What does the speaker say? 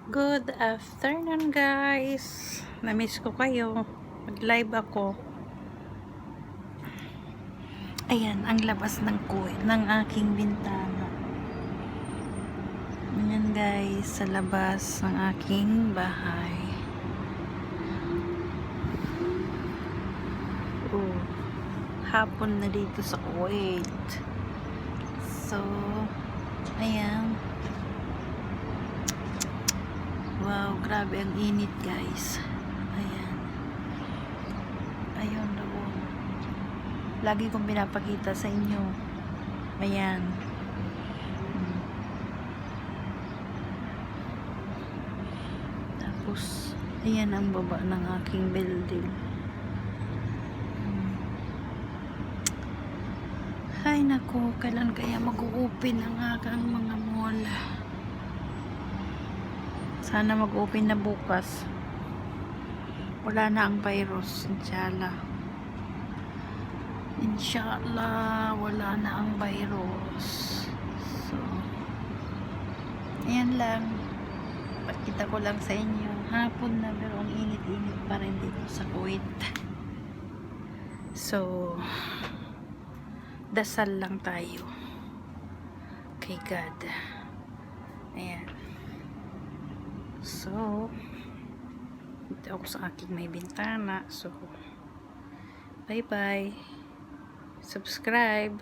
Good afternoon guys. Na-miss ko kayo. Mag-live ako. Ayan, ang labas ng ng aking bintana. Ayan guys, sa labas ng aking bahay. Oh, hapon na dito sa Kuwait. So, ayan. Wow, grabe ang init guys. Ayan. Ayun, labo. Lagi kong pinapakita sa inyo. Ayan. Tapos, ayan ang baba ng aking building. Ay naku, kailan kaya mag-open ang aking mga mall? Sana mag-open na bukas. Wala na ang virus, inshallah. Inshallah, wala na ang virus. So, ayan lang. Pakita ko lang sa inyo. Hapon na, pero ang init-init pa rin dito sa Kuwait. So, dasal lang tayo kay God. Ayan. So, dito ako sa aking may bintana. So, bye-bye. Subscribe.